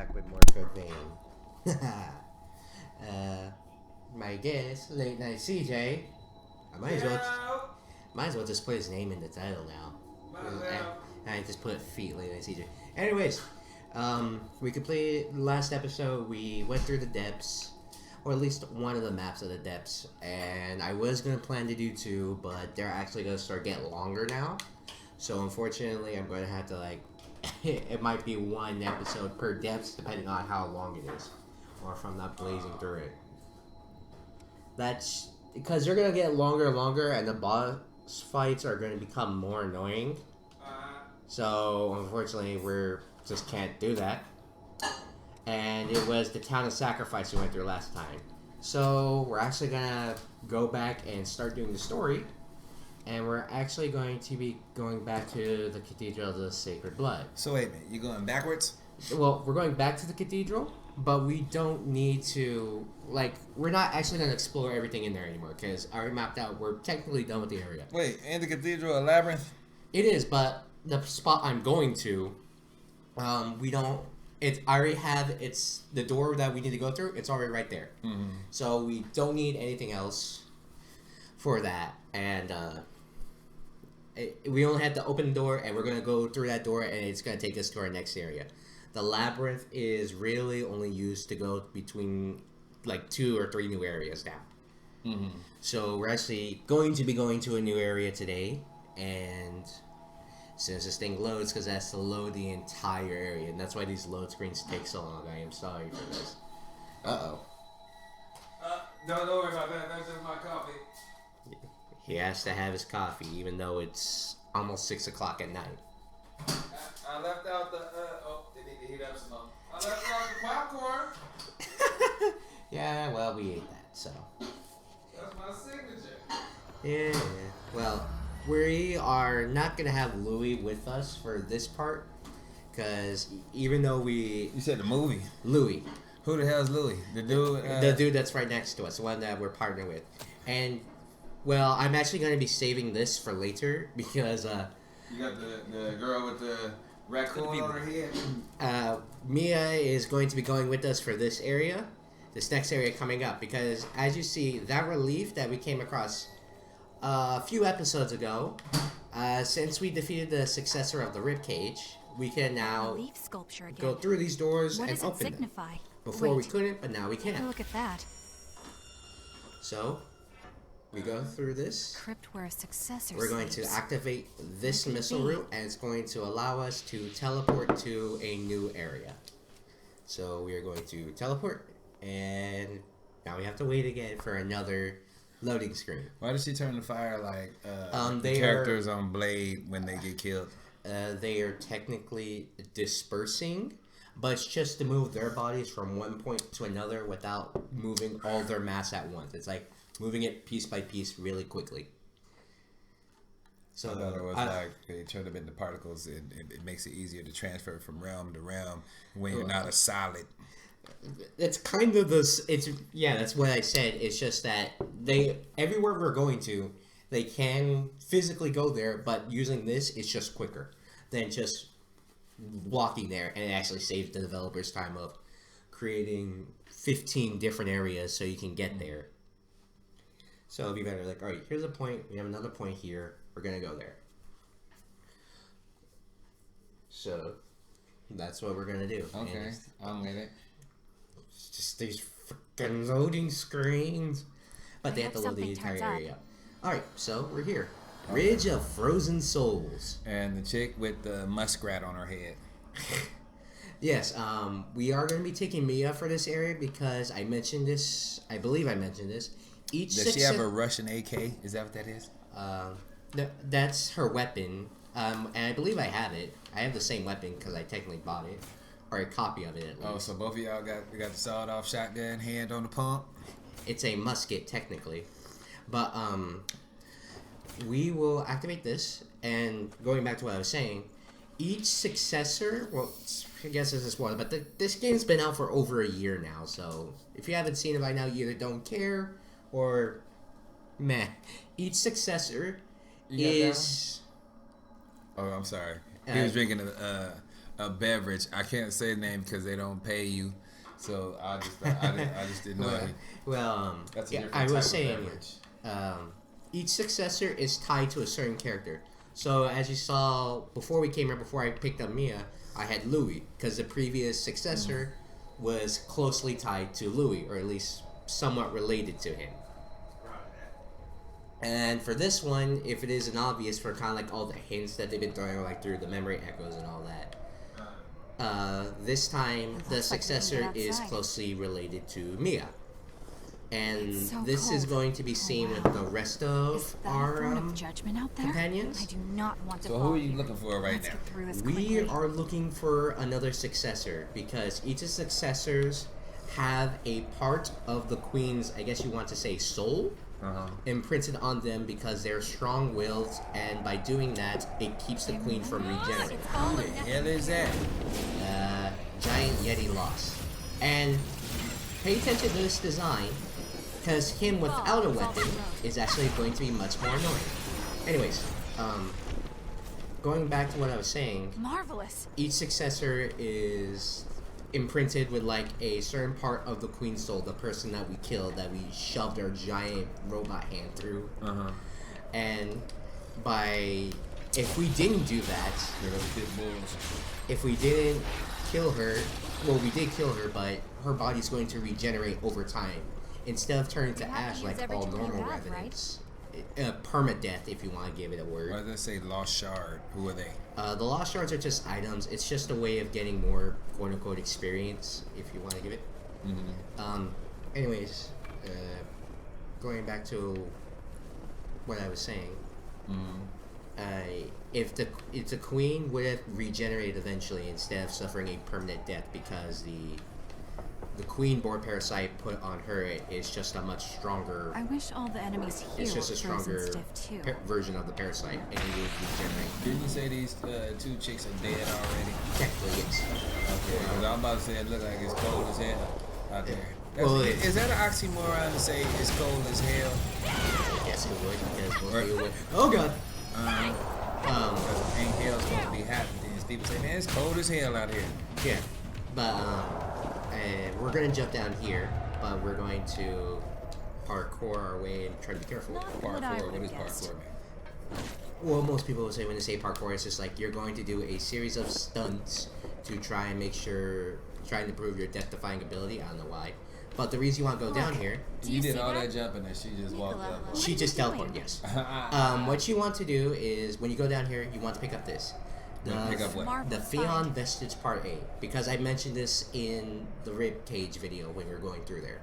back with more Cook Vein. My guest, Late Night CJ. I might as well just put his name in the title now. I just put feet Late Night CJ. Anyways, we completed last episode. We went through the depths, or at least one of the maps of the depths, and I was gonna plan to do two, but they're actually gonna start getting longer now. So unfortunately, I'm gonna have to it might be one episode per depth, depending on how long it is, or if I'm not blazing through it. That's because they're gonna get longer and longer, and the boss fights are gonna become more annoying. So unfortunately, we're just can't do that. And it was the town of sacrifice we went through last time. So we're actually gonna go back and start doing the story. And we're actually going to be going back to the Cathedral of the Sacred Blood. So wait a minute, you're going backwards? Well, we're going back to the cathedral, but we don't need to, we're not actually going to explore everything in there anymore, because I already mapped out, we're technically done with the area. Wait, and the cathedral a labyrinth? It is, but the spot I'm going to, we don't, I already have, it's the door that we need to go through, it's already right there. Mm-hmm. So we don't need anything else for that, and, we only have to open the door, and we're going to go through that door, and it's going to take us to our next area. The labyrinth is really only used to go between 2 or 3 new areas now. Mm-hmm. So we're actually going to be going to a new area today, and since this thing loads, because it has to load the entire area, and that's why these load screens take so long. I am sorry for this. Uh-oh. Don't worry about that. That's just my coffee. He has to have his coffee, even though it's almost 6 o'clock at night. I left out the, they need to heat up some more. I left out the popcorn. Yeah, well, we ate that, so. That's my signature. Yeah, well, we are not going to have Louis with us for this part, because even though You said the movie. Louis. Who the hell's Louis? The dude? The dude that's right next to us, the one that we're partnered with. And, well, I'm actually going to be saving this for later, because, You got the girl with the raccoon on her head? Mia is going to be going with us for this area, this next area coming up, because as you see, that relief that we came across a few episodes ago, since we defeated the successor of the ribcage, we can now relief sculpture again. go through these doors What and does it open signify? them. Before we Wait. couldn't, but now we can. Look at that. So, we go through this. Crypt where a successor We're going to sleeps. activate this What could it missile be? route, and it's going to allow us to teleport to a new area. So we are going to teleport, and now we have to wait again for another loading screen. Why does she turn the fire like They characters on Blade when they get killed? They are technically dispersing, but it's just to move their bodies from one point to another without moving all their mass at once. It's like moving it piece by piece really quickly. So I thought it was like they turn them into particles. It makes it easier to transfer from realm to realm when you're not a solid. It's kind of this. That's what I said. It's just that everywhere we're going to, they can physically go there, but using this, it's just quicker than just walking there, and it actually saves the developers time of creating 15 different areas so you can get there. So it'll be better. All right, here's a point. We have another point here. We're gonna go there. So that's what we're gonna do. Okay, I'm with it. It's just these freaking loading screens. But they have to load the something entire turns up. area. Alright, so we're here. Ridge of Frozen Souls. And the chick with the muskrat on her head. Yes, we are going to be taking Mia for this area because I mentioned this. I believe I mentioned this. Does she have a Russian AK? Is that what that is? That's her weapon. And I believe I have it. I have the same weapon because I technically bought it. Or a copy of it at least. Oh, so both of y'all got the sawed-off shotgun, hand on the pump? It's a musket, technically. But, we will activate this, and going back to what I was saying, each successor, well, I guess this is spoiler, but this game's been out for over a year now, so if you haven't seen it by now, you either don't care, or meh. Each successor is... Oh, I'm sorry. He was drinking a beverage. I can't say the name because they don't pay you. So I just didn't know. That's a different I type was of saying, beverage. each successor is tied to a certain character. So as you saw before we came here, before I picked up Mia, I had Louis because the previous successor was closely tied to Louis, or at least somewhat related to him. And for this one, if it isn't obvious for kind of like all the hints that they've been throwing like through the memory echoes and all that, this time the successor is closely related to Mia. And So this is cold. going to be seen with the rest of Is that a our throne of judgment out there? companions. I do not want to So fall who are you here. looking for right Let's now? get through this We quickly. are looking for another successor because each of the successors have a part of the queen's, I guess you want to say, soul imprinted on them because they're strong-willed, and by doing that, it keeps the queen from regenerating. Who the hell is that? Giant Yeti lost. And pay attention to this design, because him without a weapon is actually going to be much more annoying. Anyways, going back to what I was saying, Marvelous. each successor is imprinted with like a certain part of the queen's soul, the person that we killed, that we shoved our giant robot hand through. And if we didn't do that, if we didn't kill her, well, we did kill her, but her body's going to regenerate over time instead of turning to You have to ash use like all everything you normal have, revenants. Permadeath, if you want to give it a word. Why does it say lost shard? Who are they? The lost shards are just items. It's just a way of getting more quote-unquote experience, if you want to give it. Anyways, going back to what I was saying, if the queen would have regenerated eventually instead of suffering a permanent death because the queen board parasite put on her is just a much stronger. I wish all the enemies here It's just a were frozen stronger stiff too. version of the parasite, and it would regenerate. Didn't you say these two chicks are dead already? Technically, yes. Okay, because I'm about to say it look like it's cold as hell out there. Well, Is that an oxymoron to say it's cold as hell? Yes, it would. Because most people would. Oh god. Because ain't hell supposed to be hot. Things people say, man, it's cold as hell out here. Yeah, but we're gonna jump down here, but we're going to parkour our way and try to be careful. Not what I Parkour, would what is have guessed. parkour, man? Well, most people will say when they say parkour, it's just like you're going to do a series of stunts to try and make sure, trying to prove your death-defying ability. I don't know why, but the reason you want to go down here, Do You see did all that? that jumping and she just walked up. she just are you teleported. doing? Yes. What you want to do is when you go down here, you want to pick up this. Pick up what? Marvel The find. Pheon Vestige Part A, because I mentioned this in the rib cage video when we were going through there.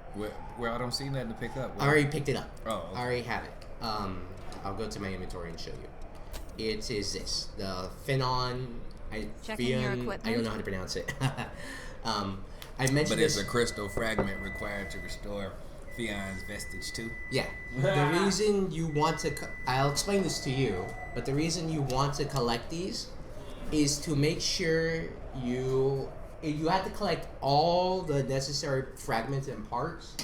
Where I don't see nothing to pick up. I already picked it up. Oh, okay. I already have it. I'll go to my inventory and show you. It is this. The Pheon... Checking your I equipment. don't know how to pronounce it. I mentioned But it's this... a crystal fragment required to restore Pheon's vestige too. Yeah. The reason you want to... I'll explain this to you, but the reason you want to collect these is to make sure you have to collect all the necessary fragments and parts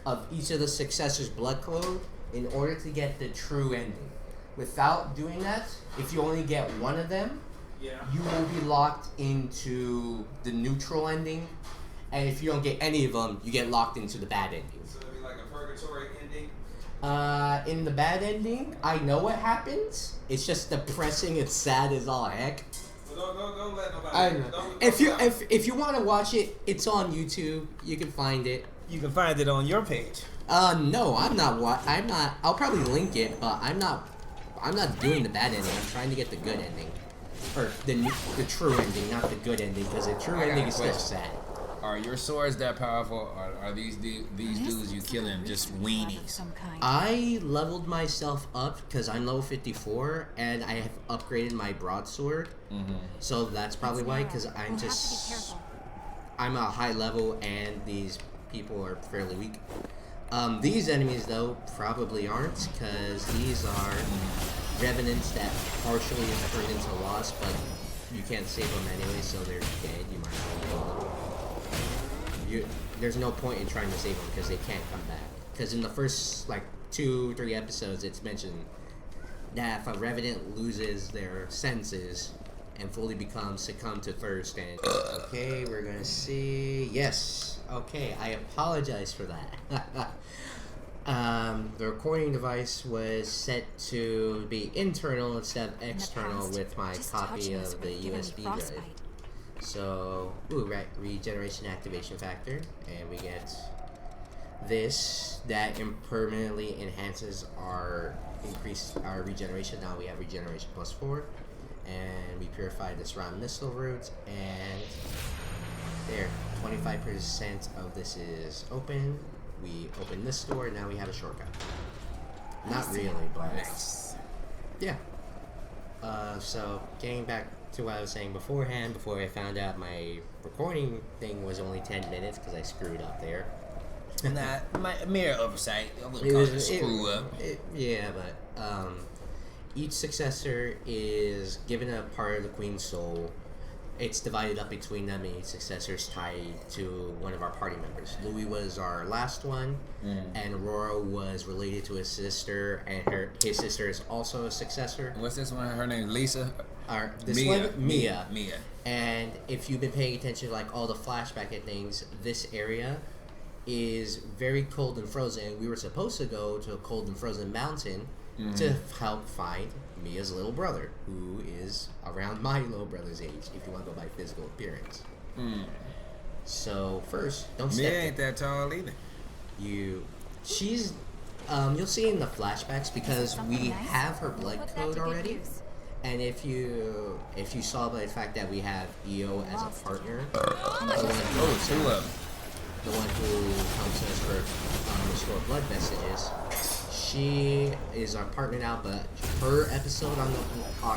of each of the successors' blood code in order to get the true ending. Without doing that, if you only get one of them, you will be locked into the neutral ending, and if you don't get any of them, you get locked into the bad ending. So it'll be like a purgatory ending. In the bad ending, I know what happens. It's just depressing. It's sad as all heck. Well, don't let nobody. I know. Don't If you want to watch it, it's on YouTube. You can find it. You can find it on your page. No, I'm not. I'm not. I'll probably link it, but I'm not doing the bad ending. I'm trying to get the good ending, or the true ending, not the good ending, because the true I got ending a is still question. sad. Are your swords that powerful? Or are these dudes you This killing looks just like a ritual of weenies? some kind. I leveled myself up because I'm level 54 and I have upgraded my broadsword. So that's probably It's why, narrow. because I'm We'll have to be just careful. I'm a high level and these people are fairly weak. These enemies though probably aren't, because these are revenants that partially have turned into lost, but you can't save them anyway, so they're dead. You might as well kill them. There's no point in trying to save them because they can't come back. Because in the first like 2-3 episodes, it's mentioned that if a revenant loses their senses, and fully succumb to thirst. And okay, we're gonna see. Yes. Okay, I apologize for that. The recording device was set to be internal instead of external with my copy of the USB drive. So, right, regeneration activation factor, and we get this that permanently enhances our regeneration. Now we have regeneration +4, and we purify this round missile route, and there, 25% of this is open. We open this door, now we have a shortcut. Not really, but yeah. So getting back to what I was saying beforehand, before I found out my recording thing was only 10 minutes because I screwed up there. Nah, my mere oversight. I wouldn't call it a screw up. Yeah, but each successor is given a part of the Queen's soul. It's divided up between them, and each successor is tied to one of our party members. Louis was our last one, and Aurora was related to his sister, and his sister is also a successor. What's this one? Her name is Lisa? Mia. Mia. And if you've been paying attention to like all the flashback and things, this area is very cold and frozen. We were supposed to go to a cold and frozen mountain to help find Mia's little brother, who is around my little brother's age, if you want to go by physical appearance. So first, don't step. Mia ain't that tall either. You'll see in the flashbacks because we have her blood code already. And if you saw by the fact that we have EO as a partner, the one who helps us for restore blood vestiges, she is our partner now. But her episode on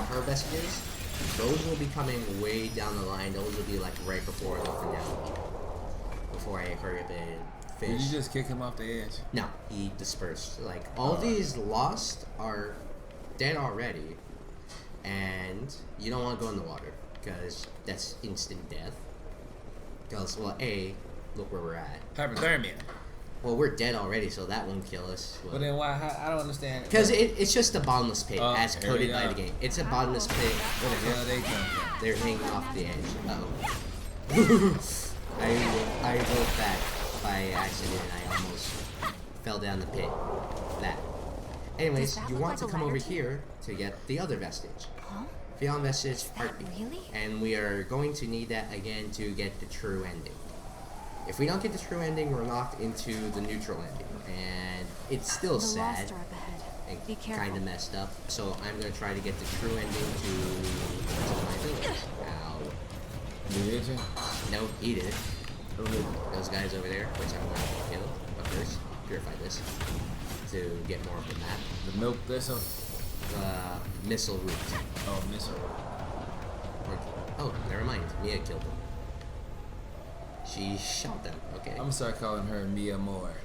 her vestiges, those will be coming way down the line. Those will be like right before the finale. Before I hurry up and finish. Did you just kick him off the edge? No, he dispersed. Like all these lost are dead already. And you don't want to go in the water because that's instant death. Because, well, look where we're at. Hypothermia. Well, we're dead already, so that won't kill us. But then why? I don't understand. Because it's just a bottomless pit, as coded by the game. It's a bottomless pit. Where the hell they come from? They're hanging off the edge. Uh-oh. I rolled back by accident. I almost fell down the pit. That. Anyways, you want to come over here to get the other vestige. Beyond vestige heartbeat. Really? And we are going to need that again to get the true ending. If we don't get the true ending, we're locked into the neutral ending. And it's still sad and kind of messed up. So I'm going to try to get the true ending to my village. Ow. Did you? No, he did. Those guys over there, which I'm going to kill. But first, purify this to get more of the map. The milk thistle? Missile route. Oh, missile. Oh, never mind. Mia killed them. She shot them. Okay. I'm gonna start calling her Mia Moore.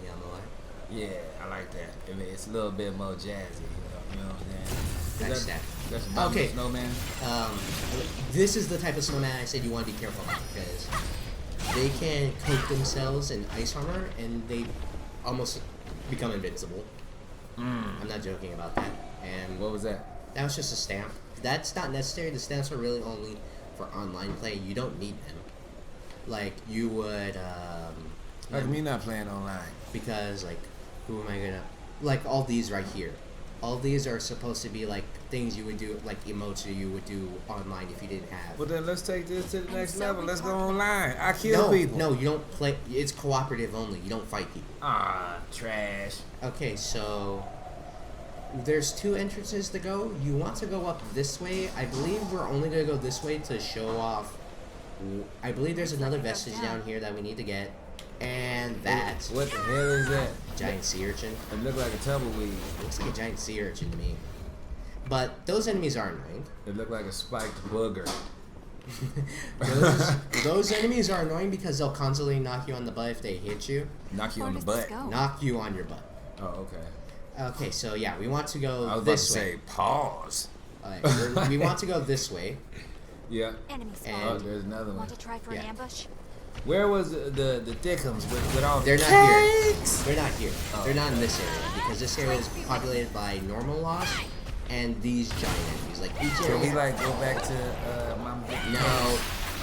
Mia Moore. Yeah, I like that. I mean, it's a little bit more jazzy. You know what I'm saying? That's a okay. Snowman. This is the type of snowman I said you want to be careful about because they can coat themselves in ice armor and they almost become invincible. I'm not joking about that. And What was that? That was just a stamp. That's not necessary. The stamps are really only for online play. You don't need them. Like you would. Like me not playing online. Because like, who am I gonna? Like all these right here. All these are supposed to be like things you would do, like emotes that you would do online if you didn't have. Well then let's take this to the next level. Let's go online. I kill people. No, you don't play. It's cooperative only. You don't fight people. Ah, trash. Okay, so there's 2 entrances to go. You want to go up this way. I believe we're only gonna go this way to show off. I believe there's another vestige down here that we need to get. And that. What the hell is that? Giant sea urchin. It looked like a tumbleweed. Looks like a giant sea urchin to me. But those enemies are annoying. It looked like a spiked booger. those enemies are annoying because they'll constantly knock you on the butt if they hit you. Knock you on the butt. Knock you on your butt. Oh, okay. Okay, so yeah, we want to go I was this about to way. say pause. We want to go this way. Yeah. Enemy And Oh, there's another one. Want to try for an ambush? Where was the Thickums with all They're the not cakes? here. They're not here. Oh. They're not in this area because this area is populated by normal lost and these giant enemies. Like each Can we area. like go back to Mama? No.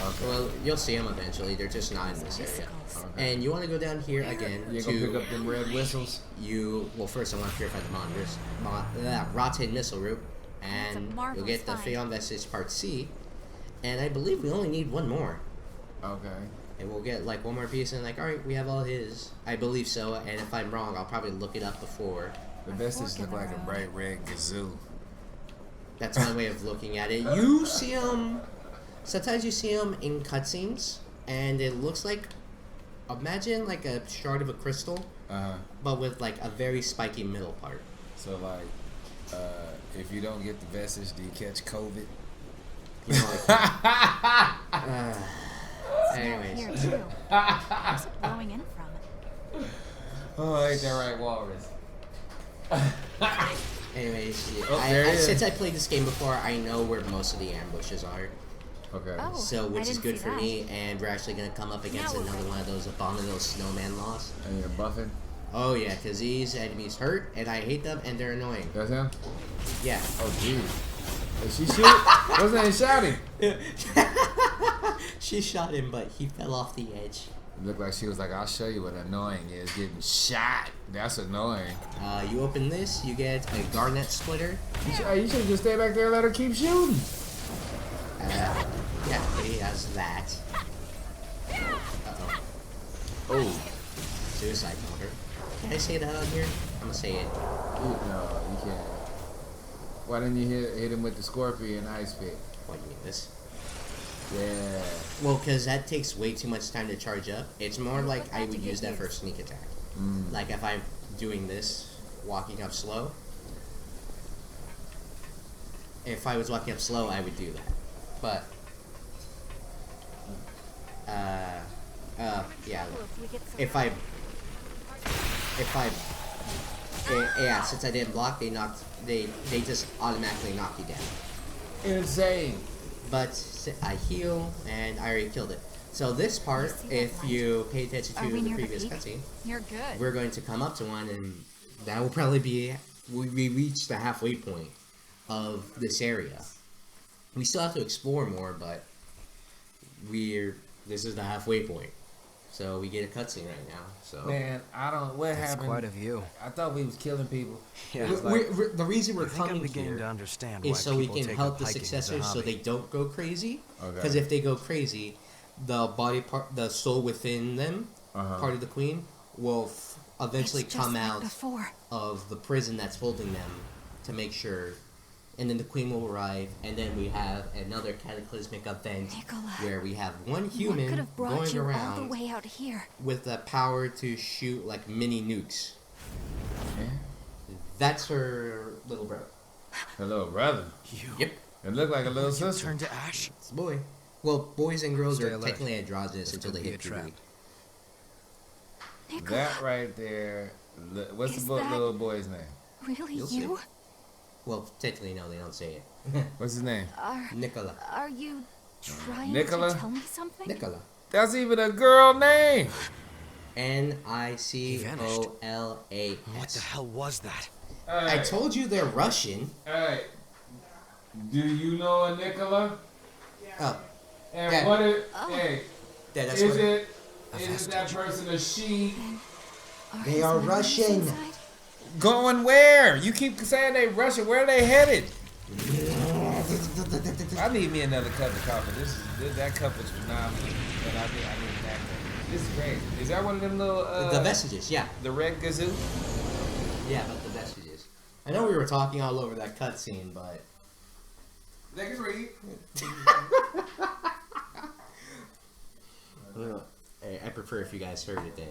Okay. Well, you'll see them eventually. They're just not in this area. Okay. And you want to go down here again You gonna pick up them red whistles? Well, first I want to purify the monitors. Rotten missile route. That's a And you'll marvelous get the find. Phaon Vestige Part C. And I believe we only need one more. Okay. And we'll get like one more piece and like, alright, we have all his. I believe so, and if I'm wrong, I'll probably look it up before. The vestige look like a bright red gazoo. That's my way of looking at it. You see them, sometimes you see them in cutscenes, and it looks like, imagine like a shard of a crystal, but with like a very spiky middle part. So like, if you don't get the vestige, do you catch COVID? You know, like, anyways. Here too. Where's it blowing in from? Oh, ain't that right, Walrus? Anyways, yeah, Oh, there it is. since I played this game before, I know where most of the ambushes are. Okay. Oh, So, which I is didn't good see for that. me, and we're actually going to come up against Now we're another ready. one of those abominable snowman laws. And you're buffing? Oh yeah, because these enemies hurt, and I hate them, and they're annoying. That's him? Yeah. Oh, geez. Is she shooting? What's that shouting? She shot him, but he fell off the edge. It looked like she was like, I'll show you what annoying is. Getting shot. That's annoying. You open this, you get a garnet splitter. You should just stay back there and let her keep shooting. Yeah, he has that. Uh-oh. Oh. Suicide bomber. Can I say that on here? I'm gonna say it. No, you can't. Why didn't you hit him with the scorpion ice pick? What do you mean this? Yeah. Well, because that takes way too much time to charge up. It's more like I would use that for a sneak attack. Like if I'm doing this, walking up slow. If I was walking up slow, I would do that. But, yeah. Yeah, since I didn't block, they just automatically knock you down. Insane. But I heal, and I already killed it. So this part, if you pay attention Are to we the near the previous peak? cutscene, You're good. we're going to come up to one, and that will probably be, we reach the halfway point of this area. We still have to explore more, but this is the halfway point. So we get a cutscene right now. So Man, what That's happened? quite a view. I thought we was killing people. Yeah. It's like, the reason we're I think I'm coming beginning here to understand why is so we people can take help up the hiking as a successors so hobby. they don't go crazy. Okay. Because if they go crazy, the body part, the soul within them, part of the queen, will eventually It's just come like out before. of the prison that's holding them to make sure. And then the queen will arrive, and then we have another cataclysmic event Nicola, where we have one what could human have brought going you all the around way out here? with the power to shoot like mini nukes. Yeah. That's her little brother. Hello, brother. Yep. It looked like a little You sister. turn to ash? It's a boy. Well, boys and girls Stay are alert. technically androgynous This until could they be hit a trap. puberty. Nicola, That right there. What's Is the that- little boy's name? really You'll see. you? Well, technically, no, they don't say it. What's his name? Nicola. Are you trying Nicola? to tell me something? Nicola. That's even a girl name. Nicolas. What the hell was that? I told you they're Russian. Hey, do you know a Nicola? Oh, And Yeah. what is, Oh. hey, that's is what. it, is that person a she? They his are memories Russian. inside? Going where? You keep saying they Russian. Where are they headed? I need me another cup of coffee. That cup was phenomenal. But I need that cup. This is great. Is that one of them little The vestiges, yeah. the red gazoo? Yeah, but the vestiges. I know we were talking all over that cutscene, but They can read. I prefer if you guys heard it then.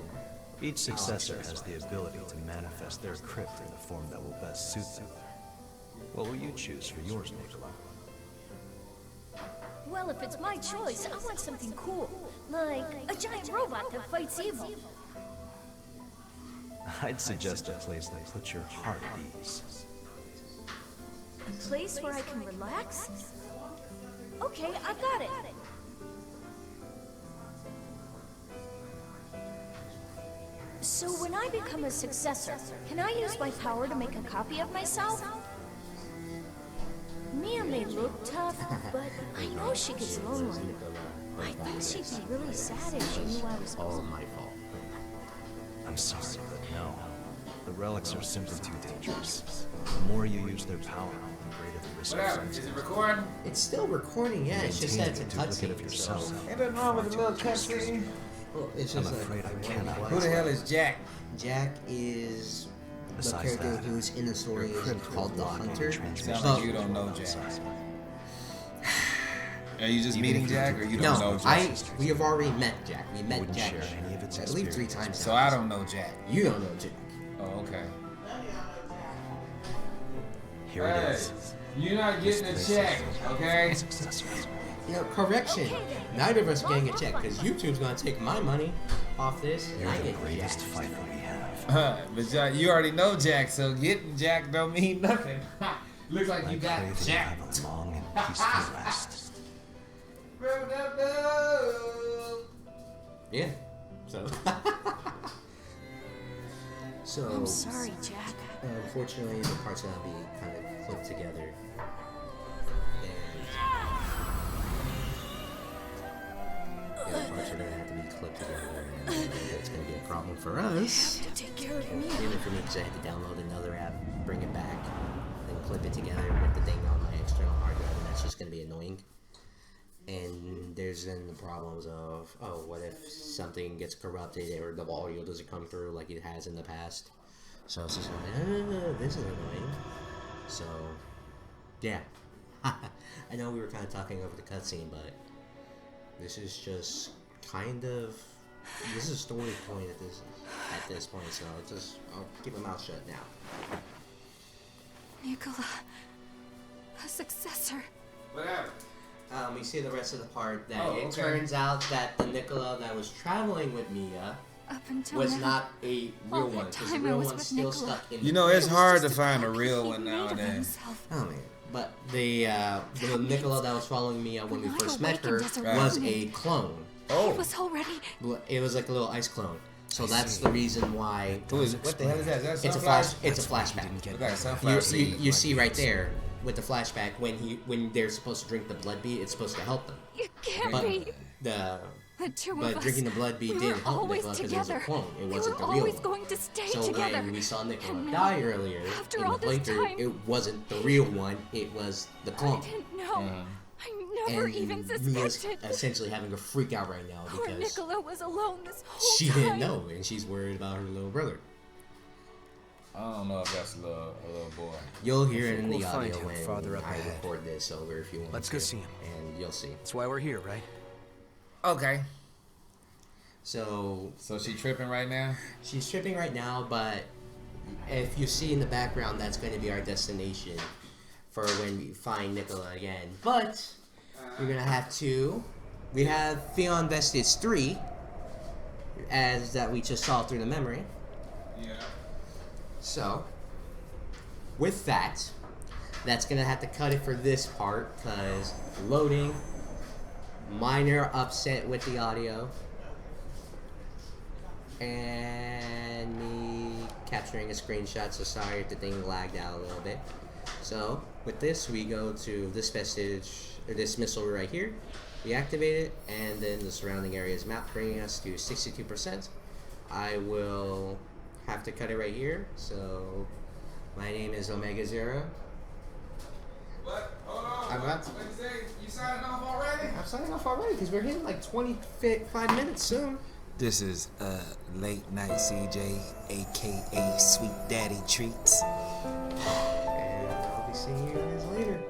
Each successor has the ability to manifest their crypt in the form that will best suit them. What will you choose for yours, Nicola? Well, if it's my choice, I want something cool. Like a giant robot that fights evil. I'd suggest a place that puts your heart at ease. A place where I can relax? Okay, I've got it. So when I become a successor, can I use my power to make a copy of myself? look tough, but I know she gets lonely. I think she'd be really sad if she knew I was all gone. my fault. I'm sorry, but no. The relics are simply too dangerous. The more you use their power, the greater the risk What of happened? Is frenzy. it recording? It's still recording, yeah. It's just that it's a Maintaining duplicate of cutscene. yourself. So, Ain't nothing wrong with the little cutscene. well, it's I'm just afraid I one cannot. class. Who the hell is Jack? Jack is the Besides character that, who's in the story your is crypt will called the block any Hunter. transmission. Sounds like you don't know Jack. Are you just Even meeting if you Jack, do- or you don't know No, Jack? we have already met Jack. We met Wouldn't Jack, share any of its I believe 3 experiences. times. So now. I don't know Jack. You don't know Jack. Oh, okay. Here it Hey, is. you're not getting a check, okay? Successor. You know, correction. Neither of us are getting a check because YouTube's gonna take my money off this. And You're I the get greatest Jack. fighter we have. But Jack, you already know Jack, so getting Jack don't mean nothing. Looks like I you pray got that you Jack. have a long and peaceful rest. Yeah. So. So. I'm sorry, Jack. Unfortunately, the parts are gonna be kind of clipped together. And yeah, the parts are gonna have to be clipped together, and that's gonna be a problem for us. To take care of me. Even for me, because I had to download another app, bring it back, then clip it together with the thing on my external hard drive, and that's just gonna be annoying. And there's then the problems of, oh, what if something gets corrupted or the audio doesn't come through like it has in the past? So it's just like, this is annoying. So, yeah. I know we were kind of talking over the cutscene, but this is just kind of, this is a story point at this point, so I'll keep my mouth shut now. Nicola, a successor. What happened? We see the rest of the part that Oh, it okay. turns out that the Nicola that was traveling with Mia Up until was now, not a all real that one, because the time I real was one's with still Nicola. stuck in You the know, it's crib. hard to just a find a copy real he one made of nowadays. himself. Oh man, but the Nicola that was following Mia when we When I first met her awakened as a was a remnant, clone. Oh, It was already. It was like a little ice clone. So that's the reason why who is? What the hell is that? Is that it's a sunflower? flash. It's a flashback. Look like a sunflower seed. You see right there with the flashback when they're supposed to drink the blood bead, it's supposed to help them. You can't But be. the The two but of us. drinking the blood bead we didn't were help always Nicola because it was a together. clone. It We wasn't were the real always one. going to stay So together. when we saw Nicola And now, die earlier after in the all this playthrough, time, it wasn't the real one. It was the clone. I didn't know. I never even Mia's suspected. essentially having a freak out right now Poor because Nicola was alone this whole she time. didn't know and she's worried about her little brother. I don't know if that's a little boy. You'll hear it in We'll the find audio him when farther up I ahead. record this over if you want. Let's to, go see him. and you'll see. That's why we're here, right? Okay. So So she tripping right now? she's tripping right now, but if you see in the background, that's going to be our destination for when we find Nicola again. But we're gonna have to. We have Theon Vestige 3, as that we just saw through the memory. Yeah. So, with that, that's gonna have to cut it for this part, because loading, minor upset with the audio, and me capturing a screenshot, so sorry if the thing lagged out a little bit. So, with this, we go to this vestige, or this missile right here, we activate it, and then the surrounding area's map, bringing us to 62%. I will have to cut it right here, so my name is Omega Zero. What? Hold on. I'm about to- What you say? You signing off already? I'm signing off already because we're hitting like 25 minutes soon. This is Late Night CJ, aka Sweet Daddy Treats. And I'll be seeing you guys later.